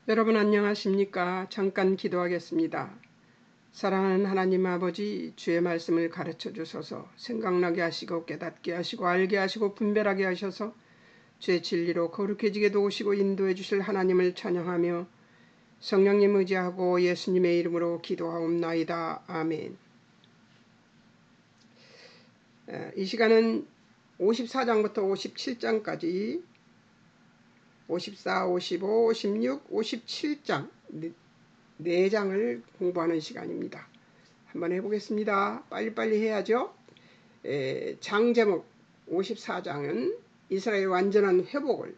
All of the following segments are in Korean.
여러분 안녕하십니까? 잠깐 기도하겠습니다. 사랑하는 하나님 아버지, 주의 말씀을 가르쳐 주셔서 생각나게 하시고 깨닫게 하시고 알게 하시고 분별하게 하셔서 주의 진리로 거룩해지게 도우시고 인도해 주실 하나님을 찬양하며 성령님 의지하고 예수님의 이름으로 기도하옵나이다. 아멘. 이 시간은 54장부터 57장까지 54, 55, 56, 57장 4장을 공부하는 시간입니다. 한번 해보겠습니다. 빨리빨리 해야죠. 장 제목 54장은 이스라엘 완전한 회복을,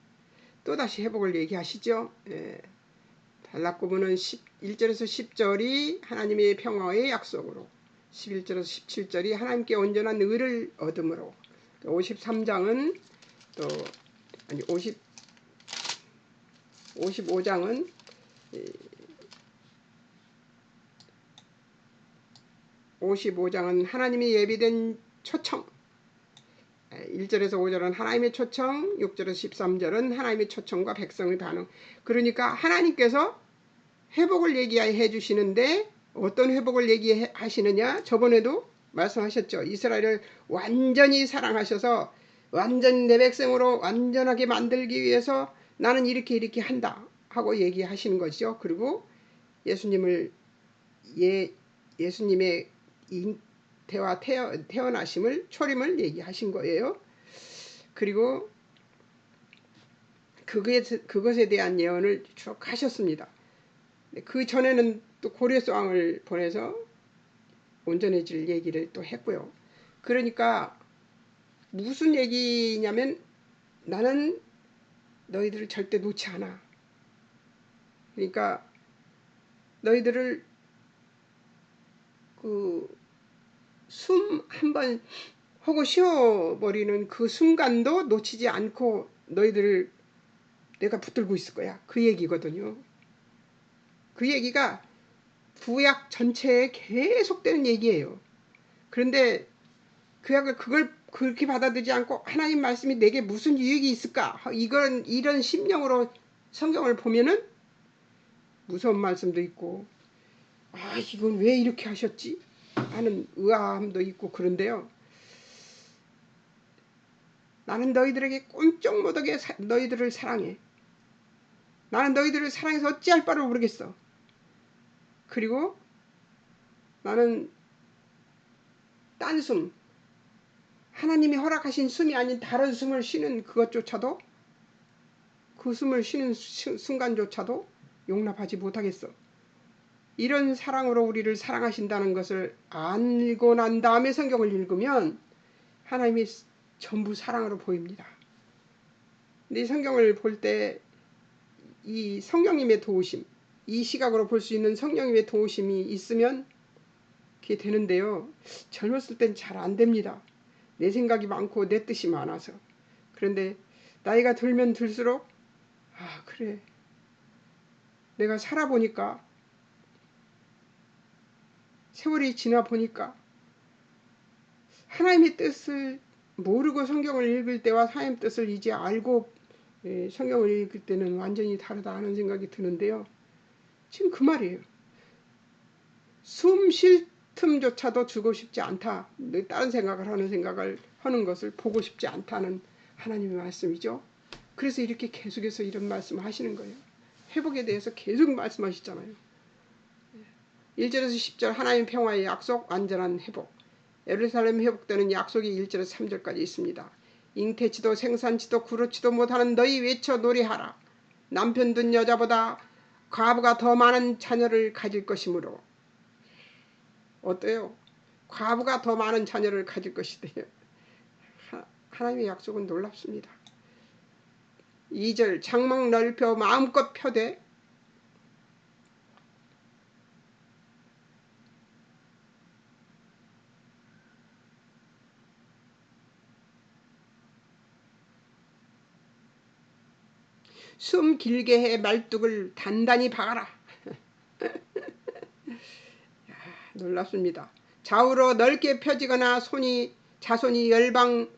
또다시 회복을 얘기하시죠. 단락구문은 1절에서 10절이 하나님의 평화의 약속으로, 11절에서 17절이 하나님께 온전한 의를 얻음으로, 53장은 또 55장은 하나님이 예비된 초청, 1절에서 5절은 하나님의 초청, 6절에서 13절은 하나님의 초청과 백성의 반응. 그러니까 하나님께서 회복을 얘기해 주시는데 어떤 회복을 얘기하시느냐? 저번에도 말씀하셨죠. 이스라엘을 완전히 사랑하셔서 완전 내 백성으로 완전하게 만들기 위해서 나는 이렇게 한다 하고 얘기하시는 것이죠. 그리고 예수님의 잉태와 태어나심을, 초림을 얘기하신 거예요. 그리고 그것에 대한 예언을 쭉 하셨습니다. 그 전에는 또 고레스 왕을 보내서 온전해질 얘기를 또 했고요. 그러니까 무슨 얘기냐면 나는 너희들을 절대 놓지 않아. 그러니까 너희들을 숨 한번 하고 쉬어버리는 그 순간도 놓치지 않고 너희들을 내가 붙들고 있을 거야. 그 얘기거든요. 그 얘기가 구약 전체에 계속되는 얘기예요. 그런데 구약을 그걸 그렇게 받아들이지 않고 하나님 말씀이 내게 무슨 유익이 있을까? 이런 심령으로 성경을 보면은 무서운 말씀도 있고, 이건 왜 이렇게 하셨지? 하는 의아함도 있고 그런데요. 나는 너희들에게 꼼짝 못하게 너희들을 사랑해. 나는 너희들을 사랑해서 어찌할 바를 모르겠어. 그리고 나는 딴 숨, 하나님이 허락하신 숨이 아닌 다른 숨을 쉬는 그것조차도, 그 숨을 쉬는 순간조차도 용납하지 못하겠어. 이런 사랑으로 우리를 사랑하신다는 것을 알고 난 다음에 성경을 읽으면 하나님이 전부 사랑으로 보입니다. 근데 이 성경을 볼 때 이 성령님의 도우심, 이 시각으로 볼 수 있는 성령님의 도우심이 있으면 그게 되는데요. 젊었을 땐 잘 안 됩니다. 내 생각이 많고 내 뜻이 많아서. 그런데 나이가 들면 들수록 그래, 내가 살아보니까, 세월이 지나 보니까 하나님의 뜻을 모르고 성경을 읽을 때와 하나님의 뜻을 이제 알고 성경을 읽을 때는 완전히 다르다 하는 생각이 드는데요. 지금 그 말이에요. 숨 쉴 틈조차도 주고 싶지 않다. 다른 생각을 하는 것을 보고 싶지 않다는 하나님의 말씀이죠. 그래서 이렇게 계속해서 이런 말씀을 하시는 거예요. 회복에 대해서 계속 말씀하시잖아요. 1절에서 10절 하나님 평화의 약속, 완전한 회복. 예루살렘 회복되는 약속이 1절에서 3절까지 있습니다. 잉태치도 생산치도 그렇지도 못하는 너희 외쳐 노래하라. 남편 둔 여자보다 과부가 더 많은 자녀를 가질 것이므로. 어때요? 과부가 더 많은 자녀를 가질 것이대요. 하나님의 약속은 놀랍습니다. 2절 장막 넓혀 마음껏 펴되 숨 길게 해 말뚝을 단단히 박아라. 놀랍습니다. 좌우로 넓게 펴지거나 자손이 열방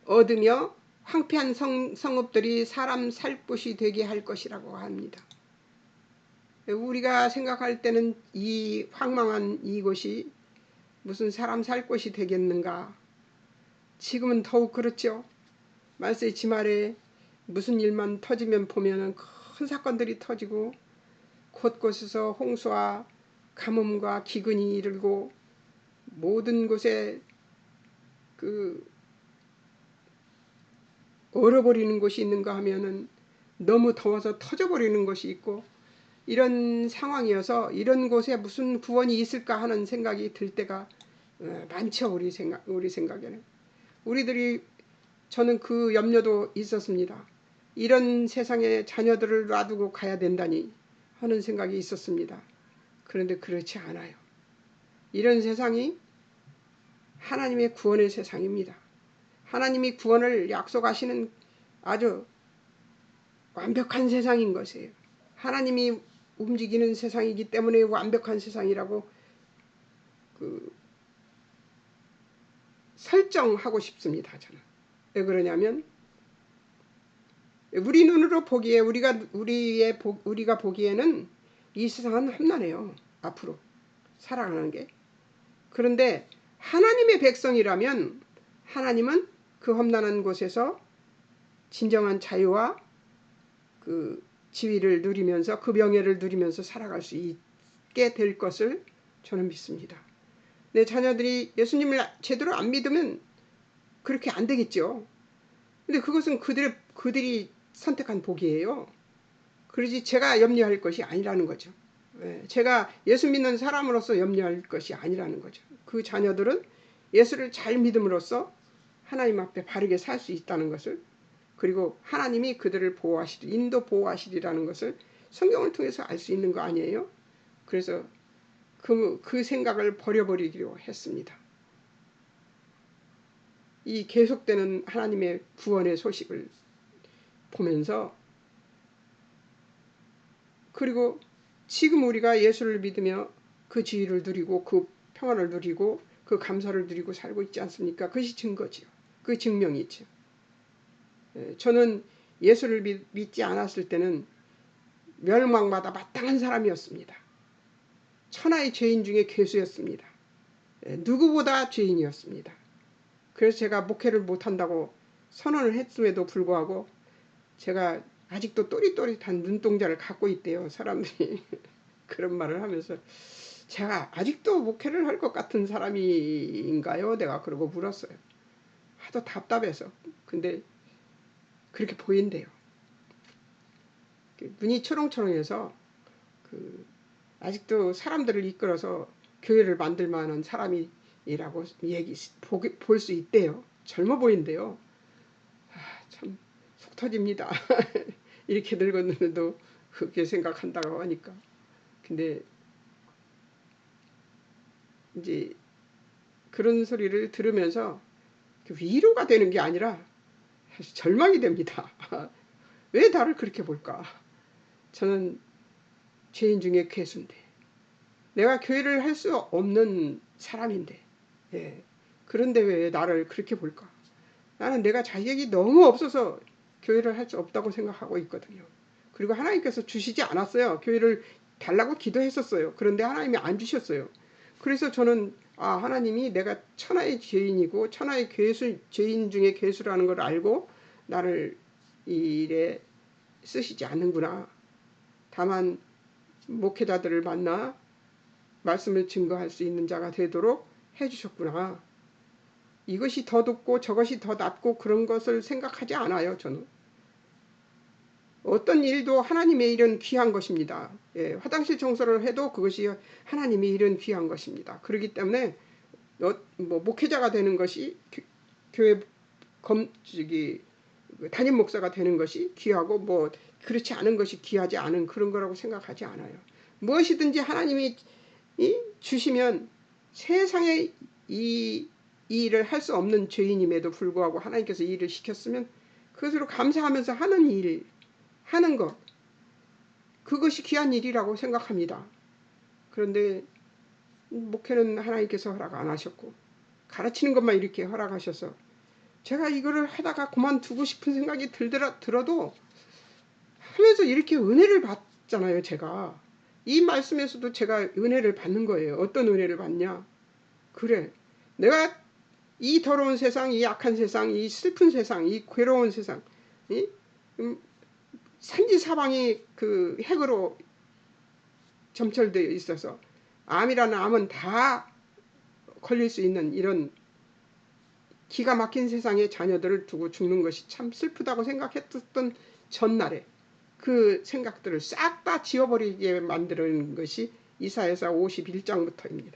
얻으며 황폐한 성읍들이 사람 살곳이 되게 할 것이라고 합니다. 우리가 생각할 때는 이 황망한 이곳이 무슨 사람 살 곳이 되겠는가. 지금은 더욱 그렇죠. 말세 지말에 무슨 일만 터지면 보면은 큰 사건들이 터지고 곳곳에서 홍수와 가뭄과 기근이 이르고 모든 곳에 그 얼어버리는 곳이 있는가 하면은 너무 더워서 터져버리는 곳이 있고 이런 상황이어서 이런 곳에 무슨 구원이 있을까 하는 생각이 들 때가 많죠. 우리 생각에는. 우리들이 저는 그 염려도 있었습니다. 이런 세상에 자녀들을 놔두고 가야 된다니 하는 생각이 있었습니다. 그런데 그렇지 않아요. 이런 세상이 하나님의 구원의 세상입니다. 하나님이 구원을 약속하시는 아주 완벽한 세상인 것이에요. 하나님이 움직이는 세상이기 때문에 완벽한 세상이라고 설정하고 싶습니다. 저는. 왜 그러냐면 우리 눈으로 보기에 우리가 보기에는 이 세상은 험난해요. 앞으로 살아가는 게. 그런데 하나님의 백성이라면 하나님은 그 험난한 곳에서 진정한 자유와 그 지위를 누리면서 그 명예를 누리면서 살아갈 수 있게 될 것을 저는 믿습니다. 내 자녀들이 예수님을 제대로 안 믿으면 그렇게 안 되겠죠. 근데 그것은 그들이 선택한 복이에요. 그러지 제가 염려할 것이 아니라는 거죠. 제가 예수 믿는 사람으로서 염려할 것이 아니라는 거죠. 그 자녀들은 예수를 잘 믿음으로써 하나님 앞에 바르게 살 수 있다는 것을, 그리고 하나님이 그들을 인도 보호하시리라는 것을 성경을 통해서 알 수 있는 거 아니에요? 그래서 그 생각을 버려버리기로 했습니다. 이 계속되는 하나님의 구원의 소식을 보면서, 그리고 지금 우리가 예수를 믿으며 그 지위를 누리고 그 평안을 누리고 그 감사를 누리고 살고 있지 않습니까? 그것이 증거지요. 그 증명이죠. 저는 예수를 믿지 않았을 때는 멸망받아 마땅한 사람이었습니다. 천하의 죄인 중에 괴수였습니다. 누구보다 죄인이었습니다. 그래서 제가 목회를 못한다고 선언을 했음에도 불구하고 제가 아직도 또릿또릿한 눈동자를 갖고 있대요. 사람들이 그런 말을 하면서 제가 아직도 목회를 할 것 같은 사람인가요? 내가 그러고 물었어요. 하도 답답해서. 근데 그렇게 보인대요. 눈이 초롱초롱해서 아직도 사람들을 이끌어서 교회를 만들 만한 사람이라고 볼 수 있대요. 젊어 보인대요. 참 속 터집니다. 이렇게 늙었는데도 그렇게 생각한다고 하니까. 근데 이제 그런 소리를 들으면서 위로가 되는 게 아니라 사실 절망이 됩니다. 왜 나를 그렇게 볼까? 저는 죄인 중에 괴수인데, 내가 교회를 할 수 없는 사람인데, 그런데 왜 나를 그렇게 볼까? 나는 내가 자격이 너무 없어서 교회를 할 수 없다고 생각하고 있거든요. 그리고 하나님께서 주시지 않았어요. 교회를 달라고 기도했었어요. 그런데 하나님이 안 주셨어요. 그래서 저는 하나님이 내가 천하의 죄인이고 천하의 죄인 중에 괴수라는 걸 알고 나를 이 일에 쓰시지 않는구나. 다만 목회자들을 만나 말씀을 증거할 수 있는 자가 되도록 해주셨구나. 이것이 더 높고 저것이 더 낮고 그런 것을 생각하지 않아요. 저는. 어떤 일도 하나님의 일은 귀한 것입니다. 화장실 청소를 해도 그것이 하나님의 일은 귀한 것입니다. 그렇기 때문에 목회자가 되는 것이 교회 담임 목사가 되는 것이 귀하고 그렇지 않은 것이 귀하지 않은 그런 거라고 생각하지 않아요. 무엇이든지 하나님이 주시면 세상에 이 일을 할 수 없는 죄인임에도 불구하고 하나님께서 이 일을 시켰으면 그것으로 감사하면서 하는 것, 그것이 귀한 일이라고 생각합니다. 그런데 목회는 하나님께서 허락 안 하셨고 가르치는 것만 이렇게 허락하셔서 제가 이거를 하다가 그만두고 싶은 생각이 들어도 하면서 이렇게 은혜를 받잖아요. 제가 이 말씀에서도 제가 은혜를 받는 거예요. 어떤 은혜를 받냐? 그래, 내가 이 더러운 세상, 이 악한 세상, 이 슬픈 세상, 이 괴로운 세상, 이 산지 사방이 그 핵으로 점철되어 있어서 암이라는 암은 다 걸릴 수 있는 이런 기가 막힌 세상에 자녀들을 두고 죽는 것이 참 슬프다고 생각했던 전날에 그 생각들을 싹 다 지워버리게 만드는 것이 이사야서 51장부터입니다.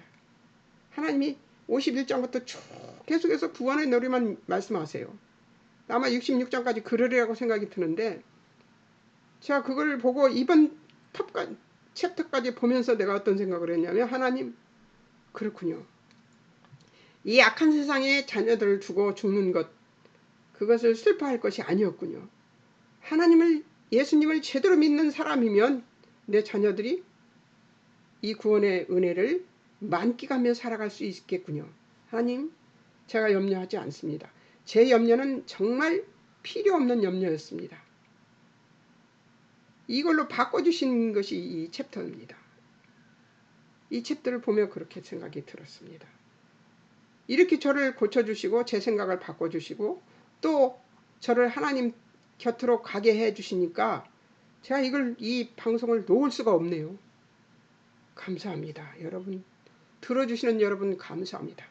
하나님이 51장부터 쭉 계속해서 구원의 놀이만 말씀하세요. 아마 66장까지 그러리라고 생각이 드는데 제가 그걸 보고 이번 챕터까지 보면서 내가 어떤 생각을 했냐면 하나님 그렇군요. 이 악한 세상에 자녀들을 두고 죽는 것 그것을 슬퍼할 것이 아니었군요. 하나님을 예수님을 제대로 믿는 사람이면 내 자녀들이 이 구원의 은혜를 만끽하며 살아갈 수 있겠군요. 하나님 제가 염려하지 않습니다. 제 염려는 정말 필요 없는 염려였습니다. 이걸로 바꿔주신 것이 이 챕터입니다. 이 챕터를 보며 그렇게 생각이 들었습니다. 이렇게 저를 고쳐주시고 제 생각을 바꿔주시고 또 저를 하나님 곁으로 가게 해주시니까 제가 이 방송을 놓을 수가 없네요. 감사합니다. 여러분 들어주시는 여러분 감사합니다.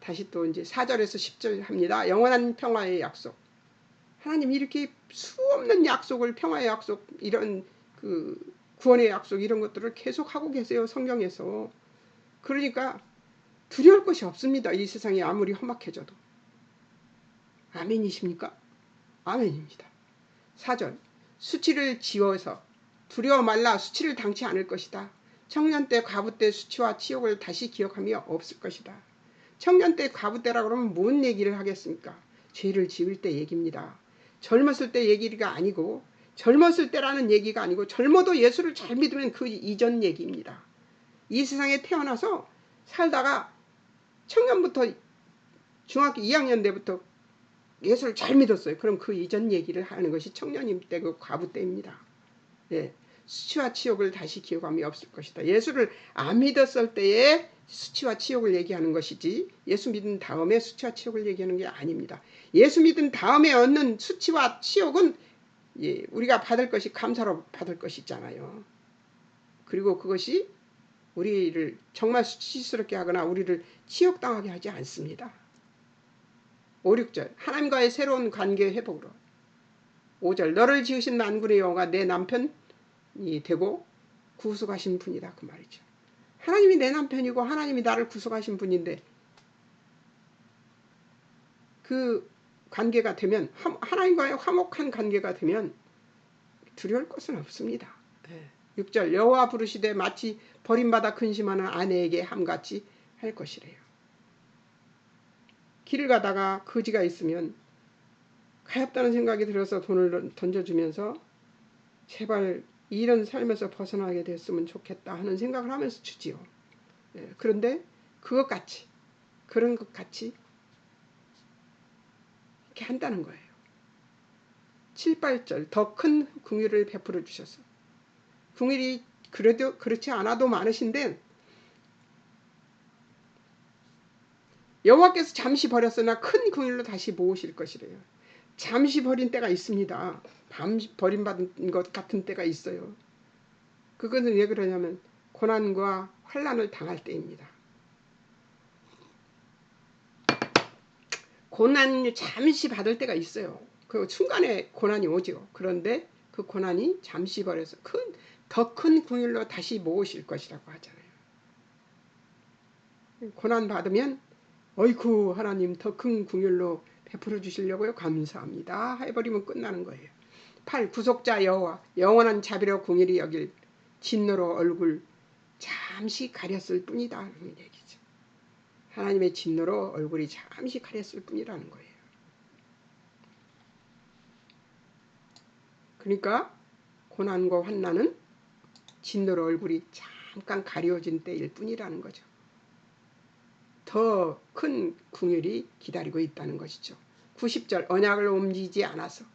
다시 또 이제 4절에서 10절 합니다. 영원한 평화의 약속. 하나님 이렇게 수없는 약속을 평화의 약속 이런 그 구원의 약속 이런 것들을 계속 하고 계세요. 성경에서. 그러니까 두려울 것이 없습니다. 이 세상이 아무리 험악해져도. 아멘이십니까? 아멘입니다. 4절 수치를 지워서 두려워 말라 수치를 당치 않을 것이다. 청년 때 과부 때 수치와 치욕을 다시 기억하며 없을 것이다. 청년 때 과부 때라 그러면 뭔 얘기를 하겠습니까? 죄를 지을 때 얘기입니다. 젊었을 때 얘기가 아니고 젊었을 때라는 얘기가 아니고 젊어도 예수를 잘 믿으면 그 이전 얘기입니다. 이 세상에 태어나서 살다가 청년부터 중학교 2학년 때부터 예수를 잘 믿었어요. 그럼 그 이전 얘기를 하는 것이 청년임 때고 과부 때입니다. 네. 수치와 치욕을 다시 기억함이 없을 것이다. 예수를 안 믿었을 때에 수치와 치욕을 얘기하는 것이지 예수 믿은 다음에 수치와 치욕을 얘기하는 게 아닙니다. 예수 믿은 다음에 얻는 수치와 치욕은 우리가 받을 것이 감사로 받을 것이 있잖아요. 그리고 그것이 우리를 정말 수치스럽게 하거나 우리를 치욕당하게 하지 않습니다. 5, 6절 하나님과의 새로운 관계 회복으로 5절 너를 지으신 만군의 여호와가 내 남편이 되고 구속하신 분이다 그 말이죠. 하나님이 내 남편이고 하나님이 나를 구속하신 분인데 그 관계가 되면 하나님과의 화목한 관계가 되면 두려울 것은 없습니다. 6절 여호와 부르시되 마치 버림받아 근심하는 아내에게 함같이 할 것이래요. 길을 가다가 거지가 있으면 가엾다는 생각이 들어서 돈을 던져주면서 제발 이런 삶에서 벗어나게 됐으면 좋겠다 하는 생각을 하면서 주지요. 그런데 그런 것 같이 이렇게 한다는 거예요. 7, 8절 더 큰 긍휼을 베풀어 주셔서 긍휼이 그래도 그렇지 않아도 많으신데 여호와께서 잠시 버렸으나 큰 긍휼로 다시 모으실 것이래요. 잠시 버린 때가 있습니다. 버림받은 것 같은 때가 있어요. 그것은 왜 그러냐면 고난과 환난을 당할 때입니다. 고난을 잠시 받을 때가 있어요. 그 순간에 고난이 오죠. 그런데 그 고난이 잠시 버려서 더 큰 긍휼로 다시 모으실 것이라고 하잖아요. 고난 받으면 어이쿠 하나님 더 큰 긍휼로 베풀어 주시려고요. 감사합니다. 해버리면 끝나는 거예요. 8. 구속자 여호와 영원한 자비로 긍휼히 여길 진노로 얼굴 잠시 가렸을 뿐이다 하는 얘기죠. 하나님의 진노로 얼굴이 잠시 가렸을 뿐이라는 거예요. 그러니까 고난과 환난은 진노로 얼굴이 잠깐 가려진 때일 뿐이라는 거죠. 더 큰 긍휼이 기다리고 있다는 것이죠. 90절 언약을 옮기지 않아서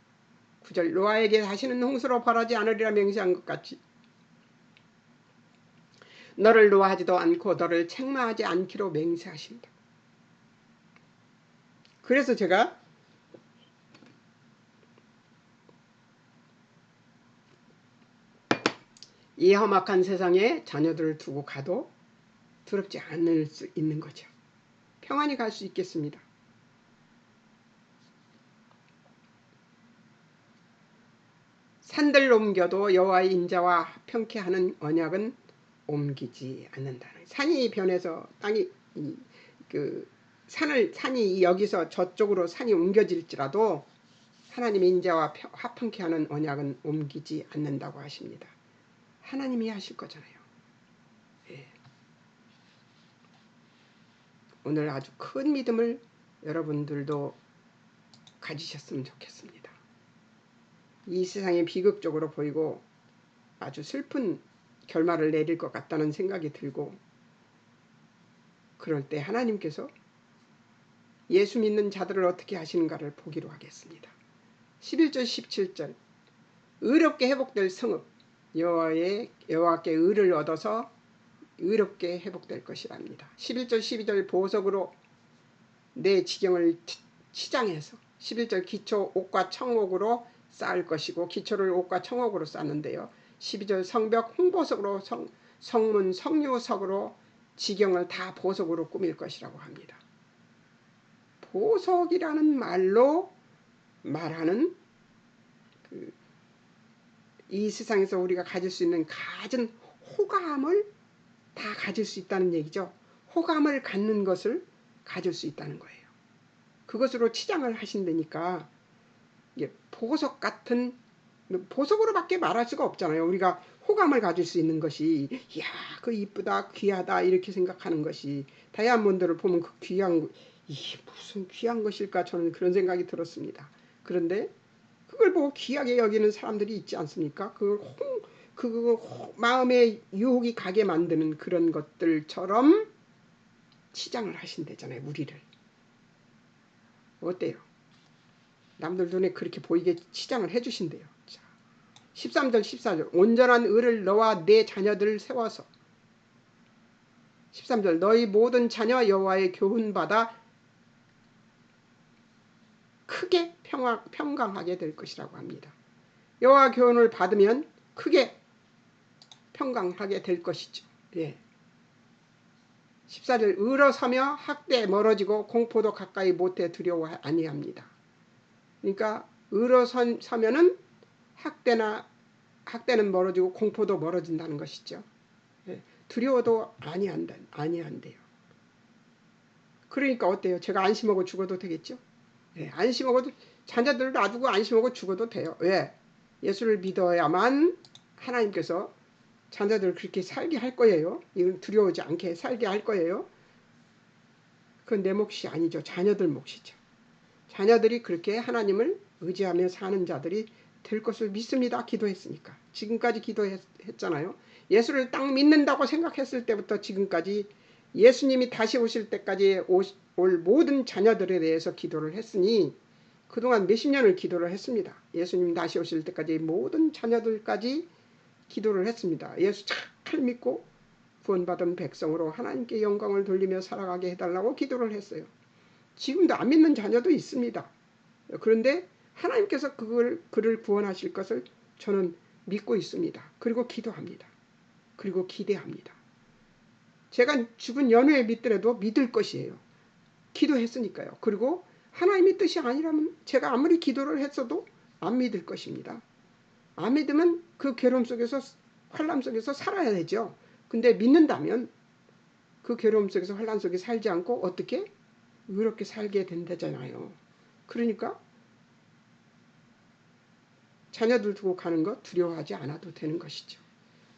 9절 노아에게 다시는 홍수로 벌하지 않으리라 맹세한 것 같이 너를 노하지도 않고 너를 책망하지 않기로 맹세하신다. 그래서 제가 이 험악한 세상에 자녀들을 두고 가도 두렵지 않을 수 있는 거죠. 평안히 갈 수 있겠습니다. 산들 옮겨도 여호와의 인자와 합평케 하는 언약은 옮기지 않는다는. 산이 변해서 땅이 산이 여기서 저쪽으로 산이 옮겨질지라도 하나님의 인자와 합평케 하는 언약은 옮기지 않는다고 하십니다. 하나님이 하실 거잖아요. 예. 오늘 아주 큰 믿음을 여러분들도 가지셨으면 좋겠습니다. 이 세상이 비극적으로 보이고 아주 슬픈 결말을 내릴 것 같다는 생각이 들고, 그럴 때 하나님께서 예수 믿는 자들을 어떻게 하시는가를 보기로 하겠습니다. 11절 17절 의롭게 회복될 성읍 여호와께 의를 얻어서 의롭게 회복될 것이랍니다. 11절 12절 보석으로 내 지경을 치장해서 11절 기초 옥과 청옥으로 쌓을 것이고, 기초를 옥과 청옥으로 쌓는데요. 12절 성벽 홍보석으로 성문 성유석으로 지경을 다 보석으로 꾸밀 것이라고 합니다. 보석이라는 말로 말하는 이 세상에서 우리가 가질 수 있는 갖은 호감을 다 가질 수 있다는 얘기죠. 호감을 갖는 것을 가질 수 있다는 거예요. 그것으로 치장을 하신다니까 보석 같은, 보석으로밖에 말할 수가 없잖아요. 우리가 호감을 가질 수 있는 것이, 이야 그 이쁘다 귀하다 이렇게 생각하는 것이, 다이아몬드를 보면 그 귀한, 이게 무슨 귀한 것일까, 저는 그런 생각이 들었습니다. 그런데 그걸 보고 귀하게 여기는 사람들이 있지 않습니까? 그 마음에 유혹이 가게 만드는 그런 것들처럼 치장을 하신대잖아요. 우리를. 어때요? 남들 눈에 그렇게 보이게 치장을 해주신대요. 자, 13절 14절 온전한 의를 너와 내 자녀들을 세워서, 13절 너희 모든 자녀 여호와의 교훈받아 크게 평강하게 될 것이라고 합니다. 여호와 교훈을 받으면 크게 평강하게 될 것이죠. 예. 14절 의로 서며 학대 멀어지고 공포도 가까이 못해 두려워 아니합니다. 그러니까 의로 서면은 학대는 멀어지고 공포도 멀어진다는 것이죠. 예. 두려워도 아니한대요. 그러니까 어때요? 제가 안심하고 죽어도 되겠죠? 예. 안심하고 자녀들을 놔두고 안심하고 죽어도 돼요. 왜? 예수를 믿어야만 하나님께서 자녀들을 그렇게 살게 할 거예요. 이걸 두려워하지 않게 살게 할 거예요. 그건 내 몫이 아니죠. 자녀들 몫이죠. 자녀들이 그렇게 하나님을 의지하며 사는 자들이 될 것을 믿습니다. 기도했으니까. 지금까지 기도했잖아요. 예수를 딱 믿는다고 생각했을 때부터 지금까지 예수님이 다시 오실 때까지 올 모든 자녀들에 대해서 기도를 했으니 그동안 몇십 년을 기도를 했습니다. 예수님 다시 오실 때까지 모든 자녀들까지 기도를 했습니다. 예수 잘 믿고 구원받은 백성으로 하나님께 영광을 돌리며 살아가게 해달라고 기도를 했어요. 지금도 안 믿는 자녀도 있습니다. 그런데 하나님께서 그를 구원하실 것을 저는 믿고 있습니다. 그리고 기도합니다. 그리고 기대합니다. 제가 죽은 연후에 믿더라도 믿을 것이에요. 기도했으니까요. 그리고 하나님의 뜻이 아니라면 제가 아무리 기도를 했어도 안 믿을 것입니다. 안 믿으면 그 괴로움 속에서, 환난 속에서 살아야 되죠. 근데 믿는다면 그 괴로움 속에서 환난 속에 살지 않고 어떻게 의롭게 살게 된다잖아요. 그러니까 자녀들 두고 가는 거 두려워하지 않아도 되는 것이죠.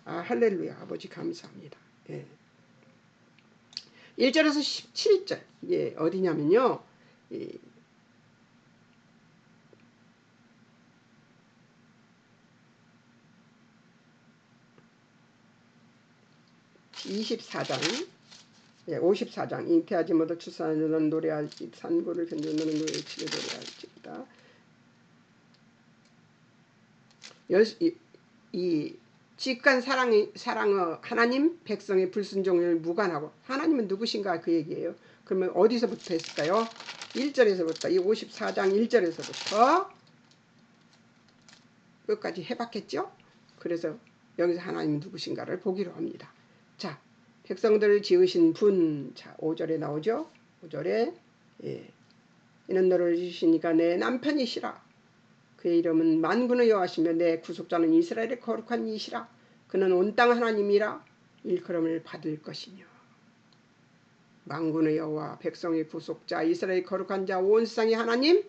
아, 할렐루야. 아버지 감사합니다. 예. 1절에서 17절 예, 어디냐면요. 24장 54장 잉태하지 못할 출산하는 너는 노래할지 산고를 견디는 너는 외치게 노래할지다. 이 지극한 하나님 백성의 불순종을 무관하고. 하나님은 누구신가 그 얘기예요. 그러면 어디서부터 했을까요? 1절에서부터 이 54장 1절에서부터 끝까지 해봤겠죠. 그래서 여기서 하나님은 누구신가를 보기로 합니다. 자, 백성들을 지으신 분. 자, 5절에 나오죠. 5절에 이는 너를 지으시니까 내 남편이시라. 그의 이름은 만군의 여호와시며 내 구속자는 이스라엘의 거룩한 이시라. 그는 온 땅 하나님이라 일컬음을 받을 것이며. 만군의 여호와, 백성의 구속자, 이스라엘의 거룩한 자, 온 세상의 하나님.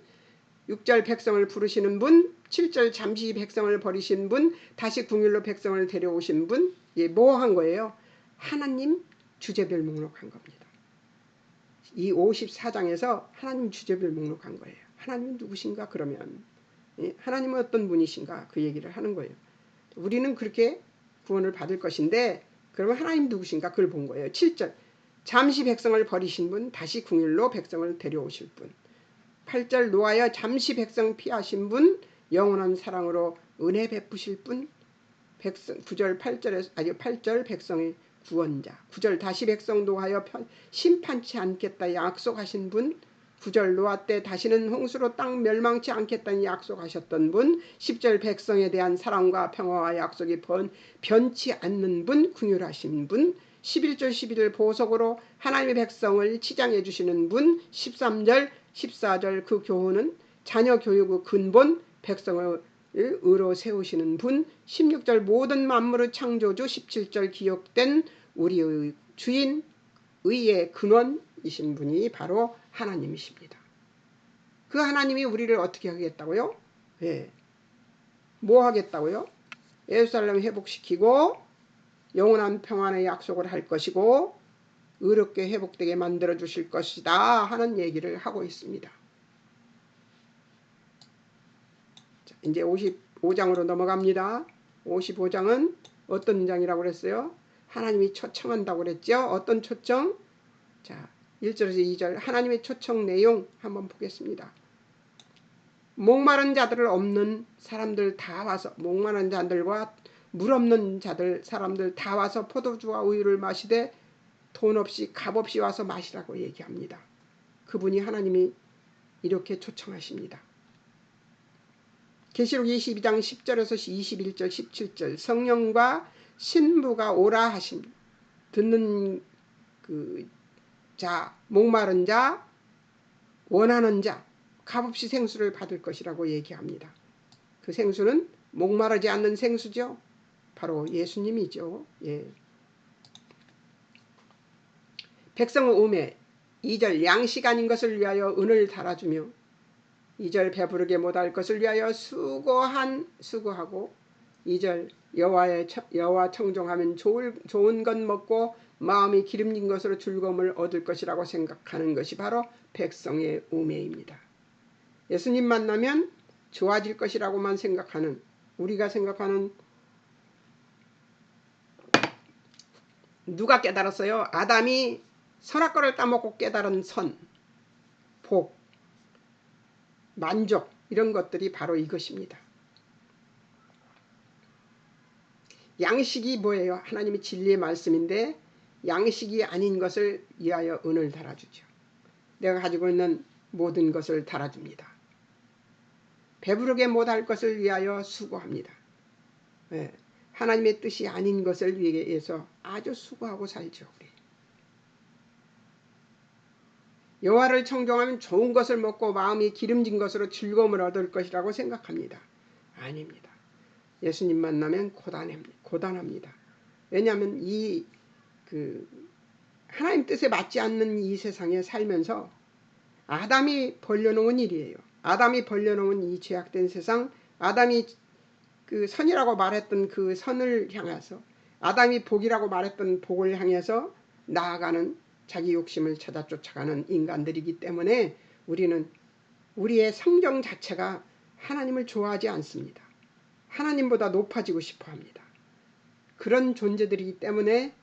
6절 백성을 부르시는 분, 7절 잠시 백성을 버리신 분, 다시 궁일로 백성을 데려오신 분. 뭐 한 거예요? 하나님 주제별 목록한 겁니다. 이 54장에서 하나님 주제별 목록한 거예요. 하나님은 누구신가? 그러면 하나님은 어떤 분이신가? 그 얘기를 하는 거예요. 우리는 그렇게 구원을 받을 것인데 그러면 하나님 누구신가? 그걸 본 거예요. 7절 잠시 백성을 버리신 분, 다시 궁일로 백성을 데려오실 분. 8절 노하여 잠시 백성 피하신 분, 영원한 사랑으로 은혜 베푸실 분. 9절 8절 백성의 구원자. 9절 다시 백성 노하여 심판치 않겠다 약속하신 분. 9절 노아 때 다시는 홍수로 땅 멸망치 않겠다는 약속하셨던 분. 10절 백성에 대한 사랑과 평화와 약속이 변치 않는 분, 긍휼하신 분. 11절 12절 보석으로 하나님의 백성을 치장해 주시는 분. 13절 14절 그 교훈은 자녀 교육의 근본, 백성을 의로 세우시는 분. 16절 모든 만물의 창조주. 17절 기억된 우리의 주인, 의의 근원이신 분이 바로 하나님이십니다. 그 하나님이 우리를 어떻게 하겠다고요? 뭐 하겠다고요? 예루살렘 회복시키고 영원한 평안의 약속을 할 것이고 의롭게 회복되게 만들어 주실 것이다 하는 얘기를 하고 있습니다. 자, 이제 55장으로 넘어갑니다. 55장은 어떤 장이라고 그랬어요? 하나님이 초청한다고 그랬죠. 어떤 초청? 자, 1절에서 2절 하나님의 초청 내용 한번 보겠습니다. 목마른 자들을 없는 사람들 다 와서, 목마른 자들과 물 없는 사람들 다 와서 포도주와 우유를 마시되 돈 없이 값 없이 와서 마시라고 얘기합니다. 그분이 하나님이 이렇게 초청하십니다. 계시록 22장 10절에서 21절 17절 성령과 신부가 오라 하심. 듣는 그 자, 목마른 자, 원하는 자, 값없이 생수를 받을 것이라고 얘기합니다. 그 생수는 목마르지 않는 생수죠. 바로 예수님이죠. 백성의 우매. 2절 양식 아닌 것을 위하여 은을 달아주며 2절 배부르게 못할 것을 위하여 수고하고 2절 여호와 청종하면 좋은 것 먹고 마음이 기름진 것으로 즐거움을 얻을 것이라고 생각하는 것이 바로 백성의 우매입니다. 예수님 만나면 좋아질 것이라고만 생각하는, 우리가 생각하는, 누가 깨달았어요? 아담이 선악과를 따먹고 깨달은 선, 복, 만족, 이런 것들이 바로 이것입니다. 양식이 뭐예요? 하나님의 진리의 말씀인데 양식이 아닌 것을 위하여 은을 달아주죠. 내가 가지고 있는 모든 것을 달아줍니다. 배부르게 못할 것을 위하여 수고합니다. 하나님의 뜻이 아닌 것을 위해서 아주 수고하고 살죠. 우리. 여호와를 청종하면 좋은 것을 먹고 마음이 기름진 것으로 즐거움을 얻을 것이라고 생각합니다. 아닙니다. 예수님 만나면 고단합니다. 왜냐하면 하나님 뜻에 맞지 않는 이 세상에 살면서 아담이 벌려놓은 일이에요. 아담이 벌려놓은 이 죄악된 세상, 아담이 그 선이라고 말했던 그 선을 향해서, 아담이 복이라고 말했던 복을 향해서 나아가는 자기 욕심을 찾아 쫓아가는 인간들이기 때문에 우리는 우리의 성경 자체가 하나님을 좋아하지 않습니다. 하나님보다 높아지고 싶어 합니다. 그런 존재들이기 때문에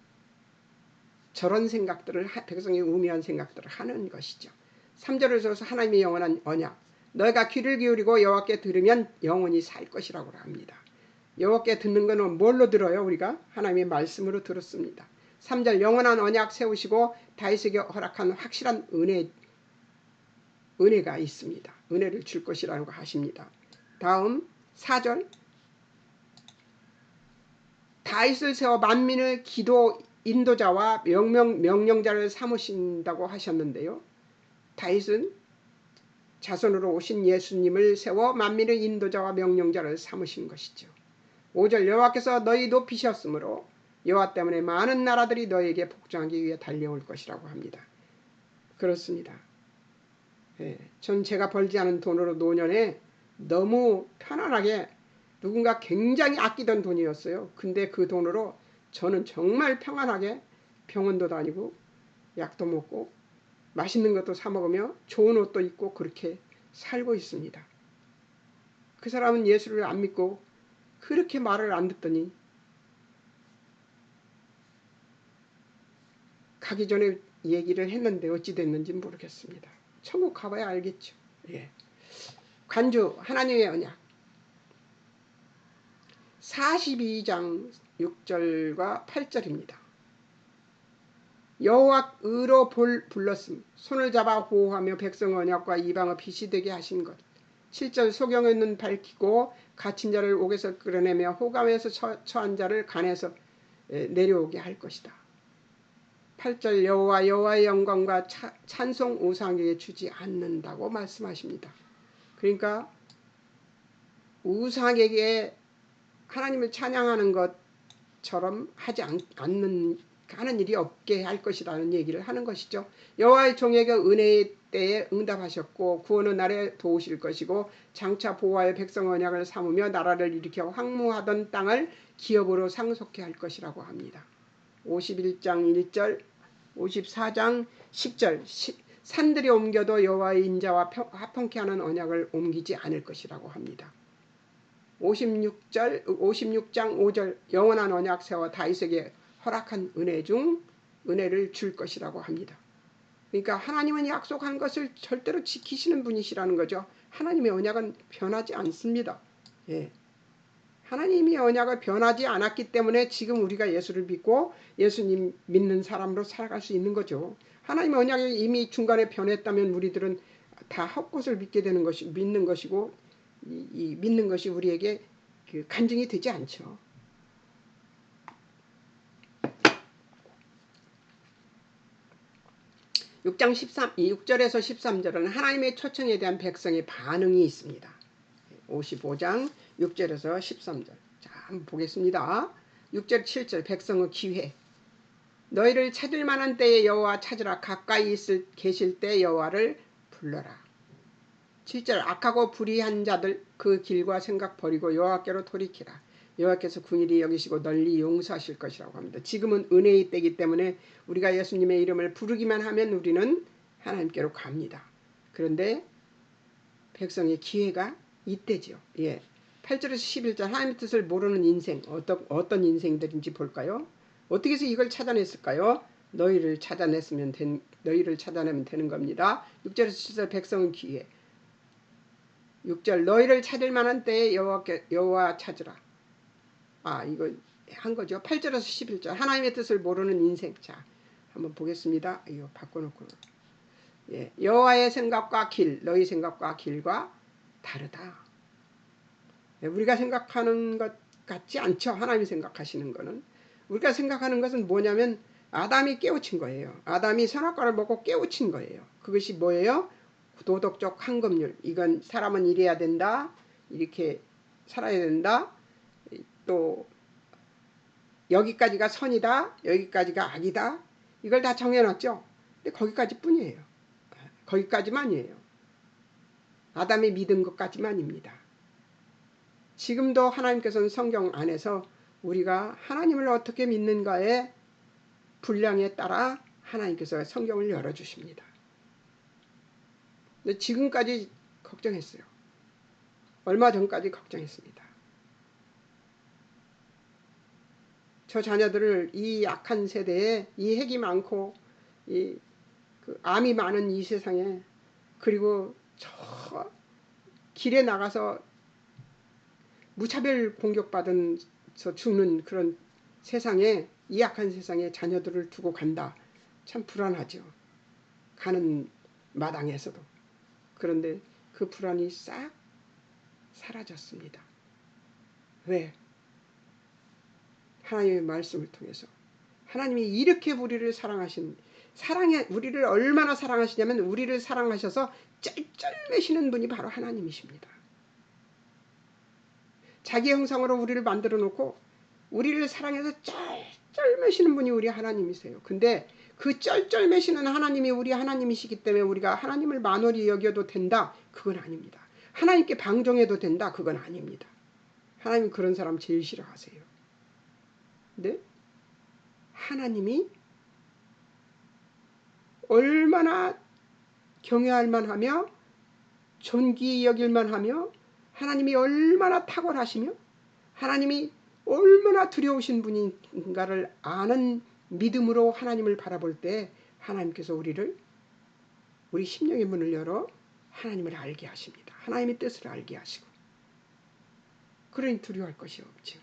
저런 생각들을, 백성의 우매한 생각들을 하는 것이죠. 3절에서 하나님의 영원한 언약, 너희가 귀를 기울이고 여호와께 들으면 영원히 살 것이라고 합니다. 여호와께 듣는 것은 뭘로 들어요? 우리가 하나님의 말씀으로 들었습니다. 3절 영원한 언약 세우시고 다윗에게 허락한 확실한 은혜가 있습니다. 은혜를 줄 것이라고 하십니다. 다음 4절 다윗을 세워 만민의 기도 인도자와 명령자를 삼으신다고 하셨는데요. 다윗은 자손으로 오신 예수님을 세워 만민의 인도자와 명령자를 삼으신 것이죠. 5절 여호와께서 너희 높이셨으므로 여호와 때문에 많은 나라들이 너에게 복종하기 위해 달려올 것이라고 합니다. 그렇습니다. 전 제가 벌지 않은 돈으로 노년에 너무 편안하게 누군가 굉장히 아끼던 돈이었어요. 근데 그 돈으로 저는 정말 평안하게 병원도 다니고 약도 먹고 맛있는 것도 사 먹으며 좋은 옷도 입고 그렇게 살고 있습니다. 그 사람은 예수를 안 믿고 그렇게 말을 안 듣더니 가기 전에 얘기를 했는데 어찌 됐는지 모르겠습니다. 천국 가봐야 알겠죠. 간주 하나님의 언약 42장 6절과 8절입니다. 여호와 의로 불렀음 손을 잡아 보호하며 백성 언약과 이방의 빛이 되게 하신 것. 7절 소경의 눈 밝히고 갇힌 자를 옥에서 끌어내며 호감에서 처한 자를 간에서 내려오게 할 것이다. 8절 여호와의 영광과 찬송 우상에게 주지 않는다고 말씀하십니다. 그러니까 우상에게 하나님을 찬양하는 것처럼 하지 하는 일이 없게 할 것이라는 얘기를 하는 것이죠. 여호와의 종에게 은혜의 때에 응답하셨고 구원의 날에 도우실 것이고 장차 보호하여 백성 언약을 삼으며 나라를 일으켜 황무하던 땅을 기업으로 상속케 할 것이라고 합니다. 51장 1절 54장 10절 산들이 옮겨도 여호와의 인자와 화평케 하는 언약을 옮기지 않을 것이라고 합니다. 56장 5절 영원한 언약 세워 다윗에게 허락한 은혜 중 은혜를 줄 것이라고 합니다. 그러니까 하나님은 약속한 것을 절대로 지키시는 분이시라는 거죠. 하나님의 언약은 변하지 않습니다. 하나님의 언약을 변하지 않았기 때문에 지금 우리가 예수를 믿고 예수님 믿는 사람으로 살아갈 수 있는 거죠. 하나님의 언약이 이미 중간에 변했다면 우리들은 다 헛것을 믿는 것이고 이 믿는 것이 우리에게 간증이 되지 않죠. 6절에서 13절은 하나님의 초청에 대한 백성의 반응이 있습니다. 55장 6절에서 13절. 자, 한번 보겠습니다. 6절 7절 백성의 기회. 너희를 찾을 만한 때에 여호와 찾으라. 가까이 계실 때 여호와를 불러라. 7절 악하고 불의한 자들 그 길과 생각 버리고 여호와께로 돌이키라. 여호와께서 긍휼히 여기시고 널리 용서하실 것이라고 합니다. 지금은 은혜의 때이기 때문에 우리가 예수님의 이름을 부르기만 하면 우리는 하나님께로 갑니다. 그런데 백성의 기회가 이때죠. 8절에서 11절 하나님의 뜻을 모르는 인생 어떤 인생들인지 볼까요? 어떻게 해서 이걸 찾아냈을까요? 너희를 찾아내면 되는 겁니다. 6절에서 7절 백성의 기회. 6절 너희를 찾을 만한 때에 여호와 찾으라. 이거 한 거죠. 8절에서 11절 하나님의 뜻을 모르는 인생. 자, 한번 보겠습니다. 이거 바꿔놓고. 여호와의 생각과 너희 생각과 길과 다르다. 우리가 생각하는 것 같지 않죠. 하나님이 생각하시는 거는. 우리가 생각하는 것은 뭐냐면 아담이 깨우친 거예요. 아담이 선악과를 먹고 깨우친 거예요. 그것이 뭐예요? 도덕적 황금률. 이건 사람은 이래야 된다. 이렇게 살아야 된다. 또 여기까지가 선이다. 여기까지가 악이다. 이걸 다 정해놨죠. 근데 거기까지 뿐이에요. 거기까지만이에요. 아담이 믿은 것까지만입니다. 지금도 하나님께서는 성경 안에서 우리가 하나님을 어떻게 믿는가의 분량에 따라 하나님께서 성경을 열어주십니다. 근데 지금까지 걱정했어요. 얼마 전까지 걱정했습니다. 저 자녀들을 이 약한 세대에 이 핵이 많고 암이 많은 이 세상에 그리고 저 길에 나가서 무차별 공격받아서 죽는 그런 세상에, 이 약한 세상에 자녀들을 두고 간다. 참 불안하죠. 가는 마당에서도. 그런데 그 불안이 싹 사라졌습니다. 왜? 하나님의 말씀을 통해서. 하나님이 이렇게 우리를 우리를 얼마나 사랑하시냐면, 우리를 사랑하셔서 쩔쩔매시는 분이 바로 하나님이십니다. 자기 형상으로 우리를 만들어 놓고 우리를 사랑해서 쩔쩔매시는 분이 우리 하나님이세요. 근데 그 쩔쩔매시는 하나님이 우리 하나님이시기 때문에 우리가 하나님을 만월히 여겨도 된다? 그건 아닙니다. 하나님께 방종해도 된다? 그건 아닙니다. 하나님 그런 사람 제일 싫어하세요. 근데 하나님이 얼마나 경외할 만하며 존귀 여길 만하며, 하나님이 얼마나 탁월하시며 하나님이 얼마나 두려우신 분인가를 아는 믿음으로 하나님을 바라볼 때, 하나님께서 우리 심령의 문을 열어 하나님을 알게 하십니다. 하나님의 뜻을 알게 하시고, 그러니 두려워할 것이 없죠.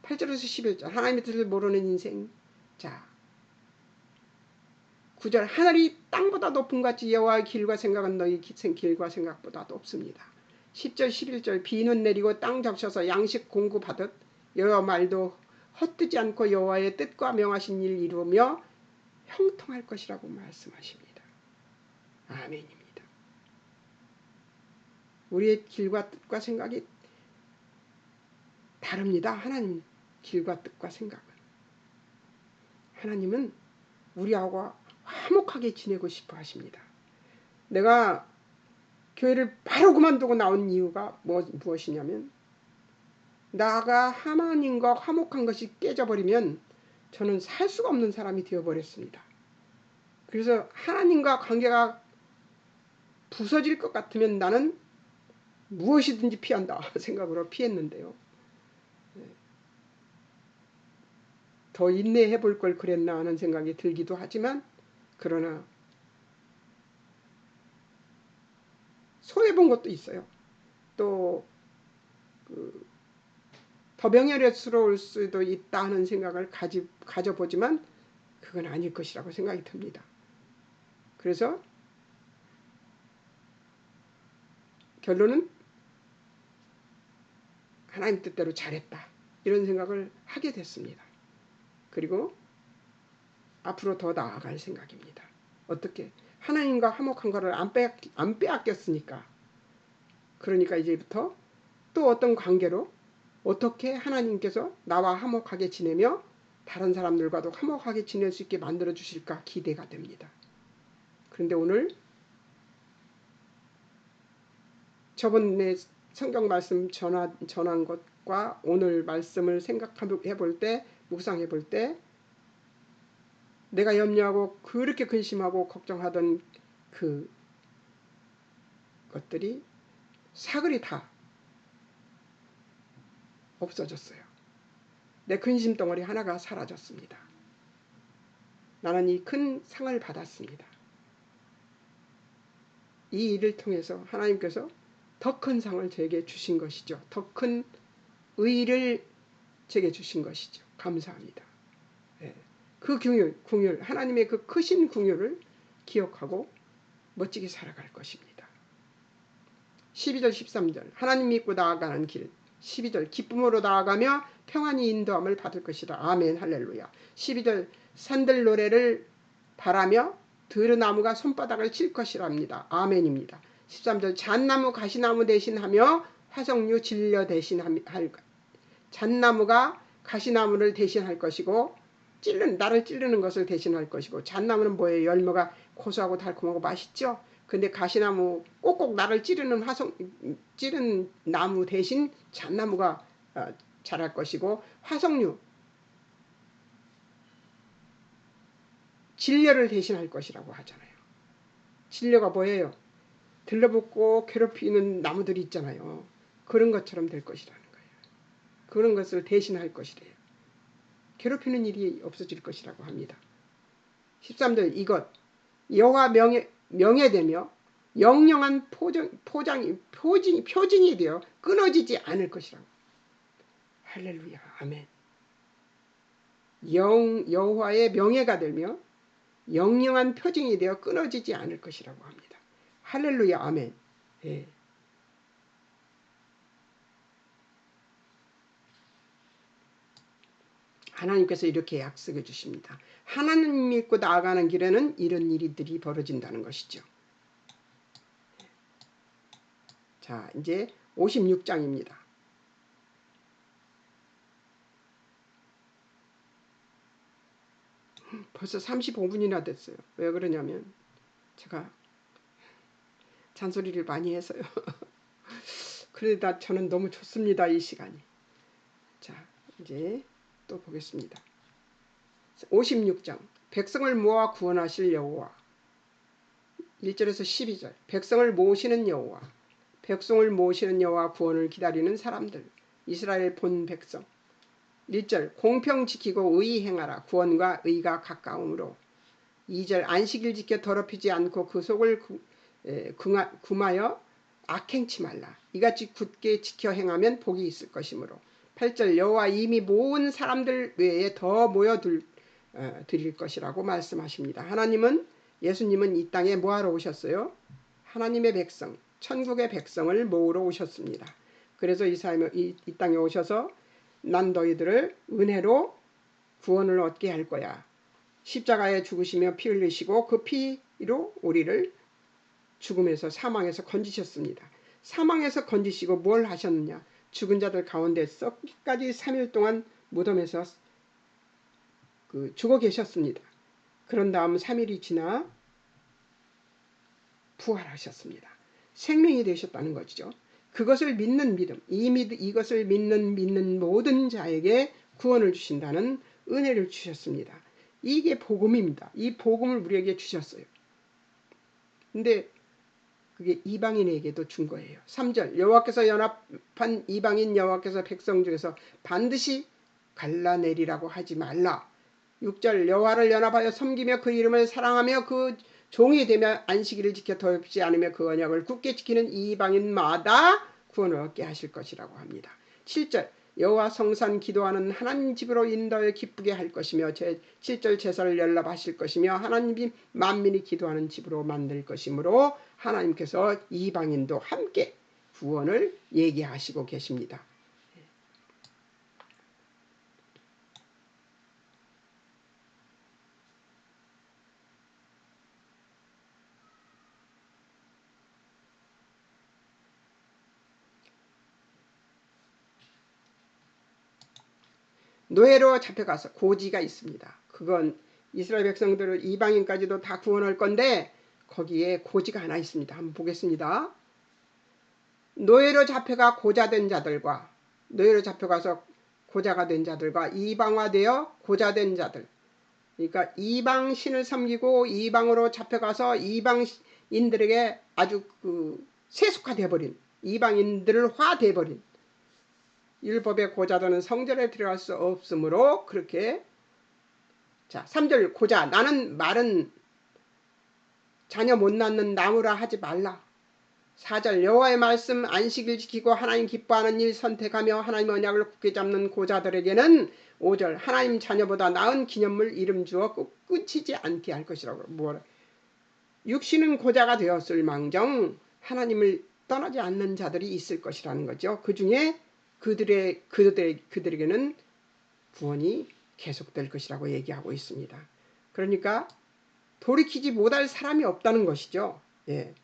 8절에서 11절 하나님의 뜻을 모르는 인생. 자, 9절 하늘이 땅보다 높은 같이 여호와의 길과 생각은 너희 길과 생각보다 높습니다. 10절 11절 비는 내리고 땅 적셔서 양식 공급하듯 여호와 말도 헛되지 않고 여호와의 뜻과 명하신 일 이루며 형통할 것이라고 말씀하십니다. 아멘입니다. 우리의 길과 뜻과 생각이 다릅니다. 하나님 길과 뜻과 생각은. 하나님은 우리하고 화목하게 지내고 싶어 하십니다. 내가 교회를 바로 그만두고 나온 이유가 무엇이냐면, 나가 하나님과 화목한 것이 깨져버리면 저는 살 수가 없는 사람이 되어버렸습니다. 그래서 하나님과 관계가 부서질 것 같으면 나는 무엇이든지 피한다 생각으로 피했는데요. 더 인내해 볼 걸 그랬나 하는 생각이 들기도 하지만, 그러나 소해본 것도 있어요. 또 더 명예스러울 수도 있다 하는 생각을 가져보지만 그건 아닐 것이라고 생각이 듭니다. 그래서 결론은 하나님 뜻대로 잘했다, 이런 생각을 하게 됐습니다. 그리고 앞으로 더 나아갈 생각입니다. 어떻게? 하나님과 화목한 것을 안 빼앗겼으니까. 그러니까 이제부터 또 어떤 관계로 어떻게 하나님께서 나와 화목하게 지내며 다른 사람들과도 화목하게 지낼 수 있게 만들어 주실까 기대가 됩니다. 그런데 오늘 저번에 성경 말씀 전한 것과 오늘 말씀을 생각해 볼 때, 묵상해 볼 때, 내가 염려하고 그렇게 근심하고 걱정하던 그 것들이 사글이 다 없어졌어요. 내 근심 덩어리 하나가 사라졌습니다. 나는 이 큰 상을 받았습니다. 이 일을 통해서 하나님께서 더 큰 상을 제게 주신 것이죠. 더 큰 의의를 제게 주신 것이죠. 감사합니다. 그 궁율, 하나님의 그 크신 궁율을 기억하고 멋지게 살아갈 것입니다. 12절 13절 하나님 믿고 나아가는 길. 12절 기쁨으로 나아가며 평안히 인도함을 받을 것이다. 아멘 할렐루야. 12절 산들 노래를 바라며 들나무가 손바닥을 칠 것이랍니다. 아멘입니다. 13절 잣나무 가시나무 대신하며 화석류 진려 대신할 잣나무가 가시나무를 대신할 것이고, 나를 찌르는 것을 대신할 것이고, 잣나무는 뭐예요? 열매가 고소하고 달콤하고 맛있죠. 근데 가시나무 꼭꼭 나를 찌르는 나무 대신 잣나무가 자랄 것이고, 화석류 진려를 대신할 것이라고 하잖아요. 진려가 뭐예요? 들러붙고 괴롭히는 나무들이 있잖아요. 그런 것처럼 될 것이라는 거예요. 그런 것을 대신할 것이래요. 괴롭히는 일이 없어질 것이라고 합니다. 13절 이것 여호와 명예되며 영영한 표징이 되어 끊어지지 않을 것이라고. 할렐루야. 아멘. 여호와의 명예가 되며 영영한 표징이 되어 끊어지지 않을 것이라고 합니다. 할렐루야. 아멘. 예. 하나님께서 이렇게 약속해 주십니다. 하나님 믿고 나아가는 길에는 이런 일들이 벌어진다는 것이죠. 자, 이제 56장입니다. 벌써 35분이나 됐어요. 왜 그러냐면 제가 잔소리를 많이 해서요. 그러다 저는 너무 좋습니다. 이 시간이. 자, 이제 또 보겠습니다. 56장 백성을 모아 구원하실 여호와. 1절에서 12절 백성을 모으시는 여호와. 백성을 모으시는 여호와, 구원을 기다리는 사람들, 이스라엘 본 백성. 1절 공평 지키고 의 행하라. 구원과 의가 가까움으로. 2절 안식일 지켜 더럽히지 않고 그 속을 금하여 악행치 말라. 이같이 굳게 지켜 행하면 복이 있을 것이므로. 8절 여호와 이미 모은 사람들 외에 더 모여 드릴 것이라고 말씀하십니다. 예수님은 이 땅에 뭐하러 오셨어요? 하나님의 백성, 천국의 백성을 모으러 오셨습니다. 그래서 이 땅에 오셔서 난 너희들을 은혜로 구원을 얻게 할 거야. 십자가에 죽으시며 피 흘리시고 그 피로 우리를 죽음에서 사망에서 건지셨습니다. 사망에서 건지시고 뭘 하셨느냐? 죽은 자들 가운데서 끝까지 3일 동안 무덤에서 죽어 계셨습니다. 그런 다음 3일이 지나 부활하셨습니다. 생명이 되셨다는 것이죠. 그것을 믿는 믿음, 이것을 믿는 모든 자에게 구원을 주신다는 은혜를 주셨습니다. 이게 복음입니다. 이 복음을 우리에게 주셨어요. 근데 그게 이방인에게도 준 거예요. 3절 여호와께서 연합한 이방인 여호와께서 백성 중에서 반드시 갈라내리라고 하지 말라. 6절 여호와를 연합하여 섬기며 그 이름을 사랑하며 그 종이 되며 안식일을 지켜 더럽히지 않으며 그 언약을 굳게 지키는 이방인마다 구원을 얻게 하실 것이라고 합니다. 7절 여호와 성산 기도하는 하나님 집으로 인도하여 기쁘게 할 것이며 7절 제사를 연락하실 것이며 하나님이 만민이 기도하는 집으로 만들 것이므로 하나님께서 이방인도 함께 구원을 얘기하시고 계십니다. 노예로 잡혀가서 고지가 있습니다. 그건 이스라엘 백성들을 이방인까지도 다 구원할 건데 거기에 고지가 하나 있습니다. 한번 보겠습니다. 노예로 잡혀가 고자된 자들과 노예로 잡혀가서 고자가 된 자들과 이방화되어 고자된 자들, 그러니까 이방신을 섬기고 이방으로 잡혀가서 이방인들에게 아주 세속화되어버린, 이방인들을 화돼버린, 율법의 고자들은 성전에 들어갈 수 없으므로 그렇게. 자, 3절 고자 나는 말은 자녀 못 낳는 나무라 하지 말라. 4절 여호와의 말씀 안식일 지키고 하나님 기뻐하는 일 선택하며 하나님 언약을 굳게 잡는 고자들에게는 5절 하나님 자녀보다 나은 기념물 이름 주어 끊치지 않게 할 것이라고. 뭐라? 육신은 고자가 되었을 망정 하나님을 떠나지 않는 자들이 있을 것이라는 거죠. 그 중에 그들에게는 구원이 계속될 것이라고 얘기하고 있습니다. 그러니까 돌이키지 못할 사람이 없다는 것이죠. 예.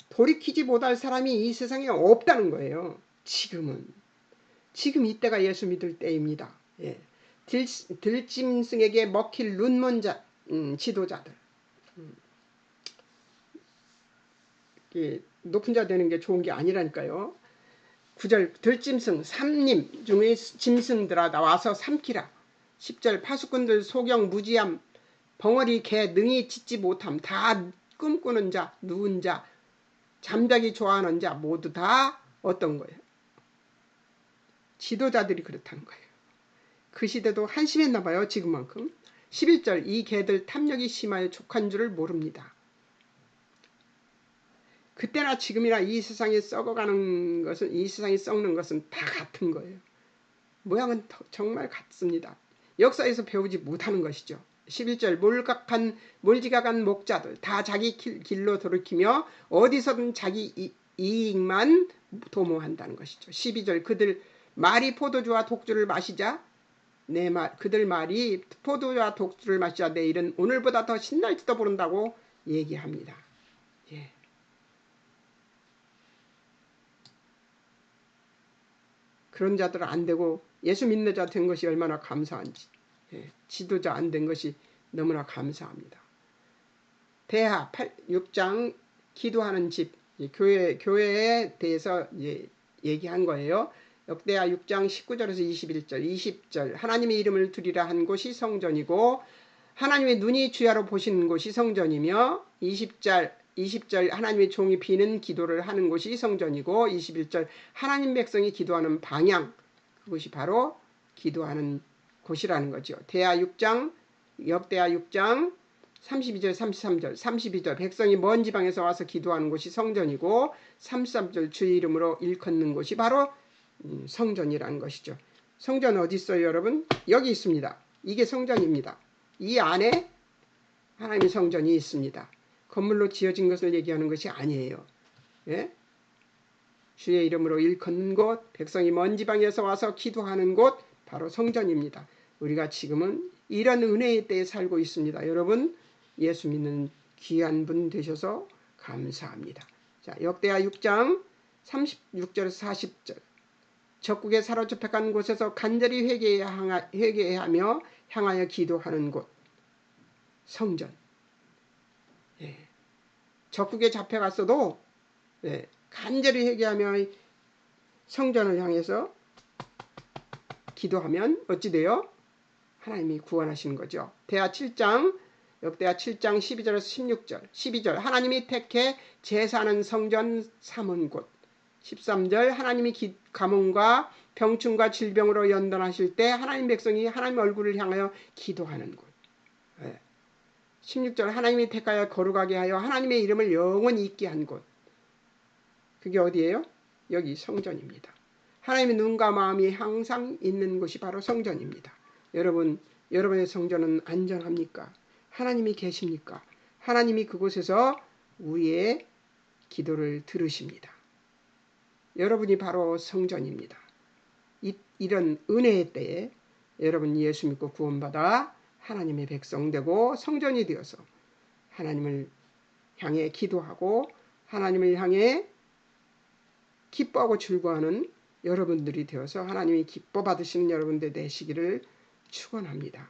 돌이키지 못할 사람이 이 세상에 없다는 거예요. 지금 이때가 예수 믿을 때입니다. 예. 들짐승에게 먹힐 눈먼 지도자들. 높은 자 되는 게 좋은 게 아니라니까요. 9절 들짐승 삼림 중의 짐승들아 나와서 삼키라. 10절 파수꾼들 소경 무지함 벙어리 개 능히 짖지 못함 다 꿈꾸는 자 누운 자 잠자기 좋아하는 자 모두 다 어떤 거예요? 지도자들이 그렇다는 거예요. 그 시대도 한심했나 봐요. 지금만큼. 11절 이 개들 탐욕이 심하여 족한 줄을 모릅니다. 그때나 지금이나 이 세상에 썩어가는 것은, 이 세상이 썩는 것은 다 같은 거예요. 모양은 정말 같습니다. 역사에서 배우지 못하는 것이죠. 11절 몰지각한 목자들 다 자기 길로 돌이키며 어디서든 자기 이익만 도모한다는 것이죠. 12절 그들 말이 포도주와 독주를 마시자 그들 말이 포도주와 독주를 마시자 내 일은 오늘보다 더 신날지도 모른다고 얘기합니다. 예. 그런 자들은 안 되고 예수 믿는 자 된 것이 얼마나 감사한지. 예. 지도자 안 된 것이 너무나 감사합니다. 대하 6장 기도하는 집, 교회에 대해서 얘기한 거예요. 역대하 6장 19절에서 21절, 20절 하나님의 이름을 두리라 한 곳이 성전이고 하나님의 눈이 주야로 보시는 곳이 성전이며 20절 하나님의 종이 비는 기도를 하는 곳이 성전이고 21절 하나님 백성이 기도하는 방향, 그것이 바로 기도하는 곳이라는 거죠. 역대하 6장 32절 33절 32절 백성이 먼 지방에서 와서 기도하는 곳이 성전이고 33절 주의 이름으로 일컫는 곳이 바로 성전이라는 것이죠. 성전 어디 있어요 여러분? 여기 있습니다. 이게 성전입니다. 이 안에 하나님의 성전이 있습니다. 건물로 지어진 것을 얘기하는 것이 아니에요. 예? 주의 이름으로 일컫는 곳, 백성이 먼 지방에서 와서 기도하는 곳, 바로 성전입니다. 우리가 지금은 이런 은혜의 때에 살고 있습니다. 여러분 예수 믿는 귀한 분 되셔서 감사합니다. 자, 역대하 6장 36절에서 40절 적국에 사로잡혀간 곳에서 간절히 회개하며 향하여 기도하는 곳 성전. 예. 적국에 잡혀갔어도 간절히 회개하며 성전을 향해서 기도하면 어찌 돼요? 하나님이 구원하시는 거죠. 역대하 7장 12절에서 16절 12절 하나님이 택해 제사하는 성전 삼은 곳 13절 하나님이 가뭄과 병충과 질병으로 연단하실 때 하나님 백성이 하나님 얼굴을 향하여 기도하는 곳 16절 하나님이 택하여 거룩하게 하여 하나님의 이름을 영원히 있게 한 곳 그게 어디예요? 여기 성전입니다. 하나님의 눈과 마음이 항상 있는 곳이 바로 성전입니다. 여러분의 성전은 안전합니까? 하나님이 계십니까? 하나님이 그곳에서 우리의 기도를 들으십니다. 여러분이 바로 성전입니다. 이런 은혜의 때에 여러분 예수 믿고 구원받아 하나님의 백성 되고 성전이 되어서 하나님을 향해 기도하고 하나님을 향해 기뻐하고 즐거워하는 여러분들이 되어서 하나님이 기뻐 받으시는 여러분들 되시기를 축원합니다.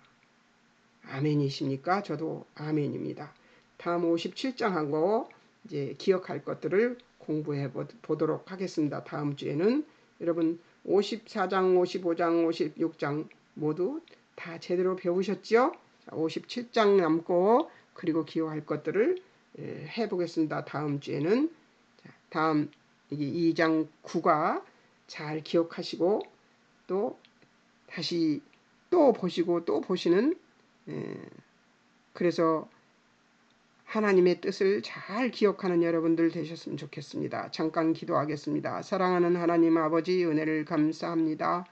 아멘이십니까? 저도 아멘입니다. 다음 57장하고 이제 기억할 것들을 공부해 보도록 하겠습니다. 다음 주에는 여러분 54장, 55장, 56장 모두 다 제대로 배우셨죠? 57장 남고 그리고 기억할 것들을 해보겠습니다. 다음 주에는 다음 2장 9가 잘 기억하시고 또 다시 또 보시고 또 보시는 그래서 하나님의 뜻을 잘 기억하는 여러분들 되셨으면 좋겠습니다. 잠깐 기도하겠습니다. 사랑하는 하나님 아버지 은혜를 감사합니다.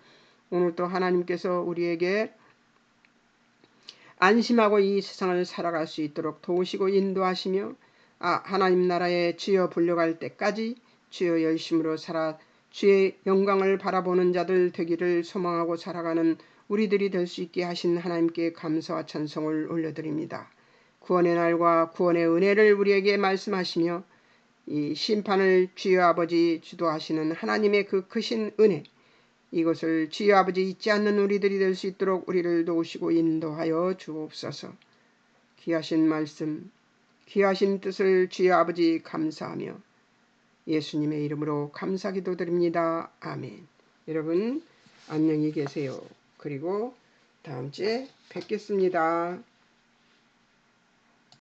오늘도 하나님께서 우리에게 안심하고 이 세상을 살아갈 수 있도록 도우시고 인도하시며 하나님 나라에 주여 불려갈 때까지 주여 열심으로 살아 주의 영광을 바라보는 자들 되기를 소망하고 살아가는 우리들이 될 수 있게 하신 하나님께 감사와 찬송을 올려드립니다. 구원의 날과 구원의 은혜를 우리에게 말씀하시며 이 심판을 주여 아버지 주도하시는 하나님의 그 크신 은혜 이것을 주여 아버지 잊지 않는 우리들이 될 수 있도록 우리를 도우시고 인도하여 주옵소서. 귀하신 말씀 귀하신 뜻을 주여 아버지 감사하며 예수님의 이름으로 감사 기도드립니다. 아멘. 여러분 안녕히 계세요. 그리고 다음 주에 뵙겠습니다.